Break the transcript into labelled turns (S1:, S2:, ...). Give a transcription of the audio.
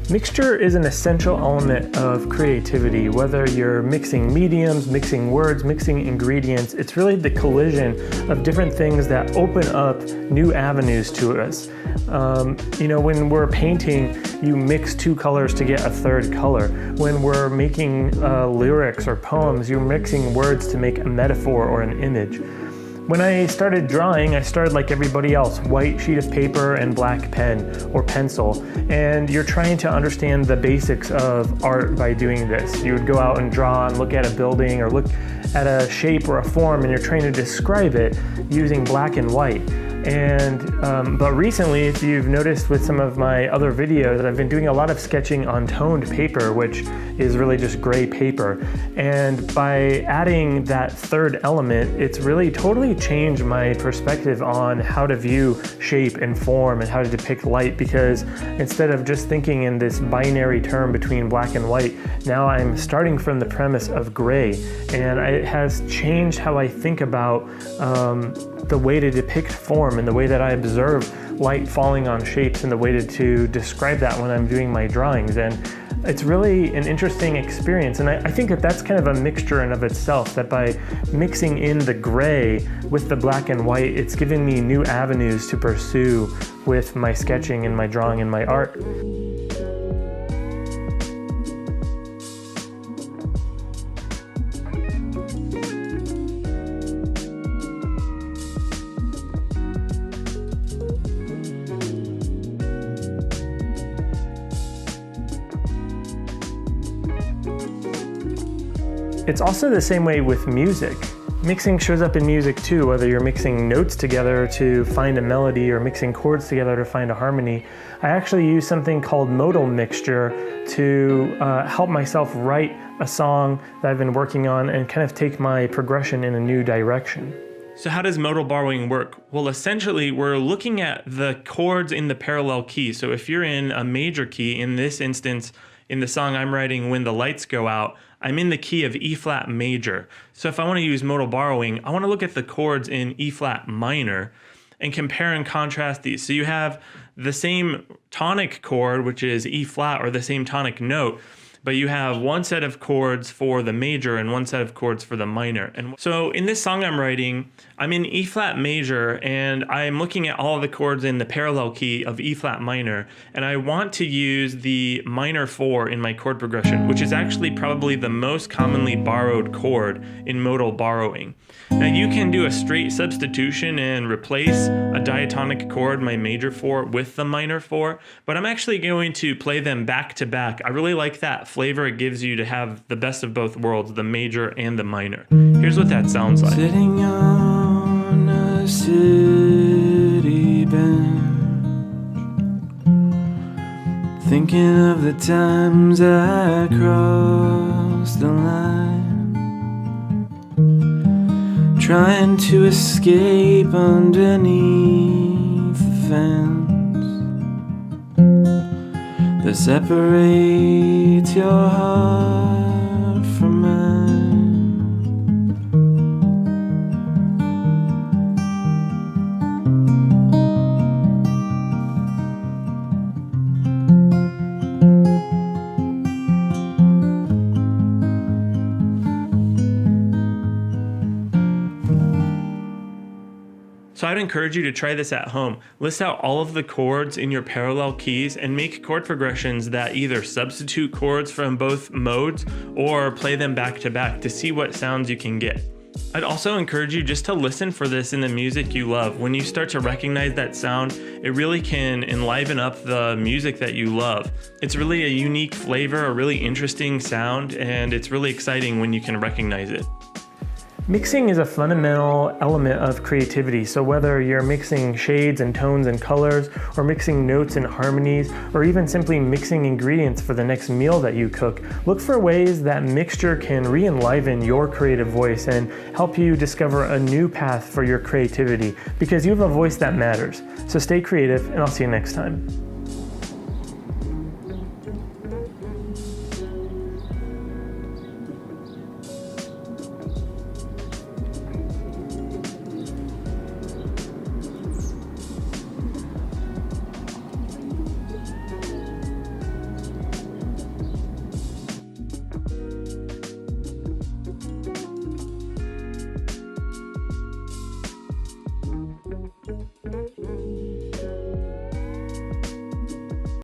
S1: Mixture is an essential element of creativity. Whether you're mixing mediums, mixing words, mixing ingredients, it's really the collision of different things that open up new avenues to us. When we're painting, you mix two colors to get a third color. When we're making lyrics or poems, you're mixing words to make a metaphor or an image. When I started drawing, I started like everybody else, white sheet of paper and black pen or pencil. And you're trying to understand the basics of art by doing this. You would go out and draw and look at a building or look at a shape or a form, and you're trying to describe it using black and white. But recently, if you've noticed with some of my other videos, I've been doing a lot of sketching on toned paper, which is really just gray paper. And by adding that third element, it's really totally changed my perspective on how to view shape and form and how to depict light, because instead of just thinking in this binary term between black and white, now I'm starting from the premise of gray. And it has changed how I think about the way to depict form and the way that I observe light falling on shapes and the way to describe that when I'm doing my drawings. And it's really an interesting experience. And I think that that's kind of a mixture in of itself, that by mixing in the gray with the black and white, it's given me new avenues to pursue with my sketching and my drawing and my art. It's also the same way with music. Mixing shows up in music too, whether you're mixing notes together to find a melody or mixing chords together to find a harmony. I actually use something called modal mixture to help myself write a song that I've been working on and kind of take my progression in a new direction. So how does modal borrowing work? Well, essentially, we're looking at the chords in the parallel key. So if you're in a major key, in this instance, in the song I'm writing, When the Lights Go Out, I'm in the key of E flat major. So if I want to use modal borrowing, I want to look at the chords in E flat minor and compare and contrast these. So you have the same tonic chord, which is E flat, or the same tonic note, but you have one set of chords for the major and one set of chords for the minor. And so in this song I'm writing, I'm in E flat major, and I'm looking at all of the chords in the parallel key of E flat minor, and I want to use the minor 4 in my chord progression, which is actually probably the most commonly borrowed chord in modal borrowing. Now you can do a straight substitution and replace a diatonic chord, my major 4, with the minor 4, but I'm actually going to play them back to back. I really like that flavor it gives you to have the best of both worlds, the major and the minor. Here's what that sounds like.
S2: Sitting on a city bench, thinking of the times I crossed the line, trying to escape underneath the fence that separates your heart from mine.
S1: So I'd encourage you to try this at home. List out all of the chords in your parallel keys and make chord progressions that either substitute chords from both modes or play them back to back to see what sounds you can get. I'd also encourage you just to listen for this in the music you love. When you start to recognize that sound, it really can enliven up the music that you love. It's really a unique flavor, a really interesting sound, and it's really exciting when you can recognize it. Mixing is a fundamental element of creativity, so whether you're mixing shades and tones and colors, or mixing notes and harmonies, or even simply mixing ingredients for the next meal that you cook, look for ways that mixture can re-enliven your creative voice and help you discover a new path for your creativity, because you have a voice that matters. So stay creative, and I'll see you next time.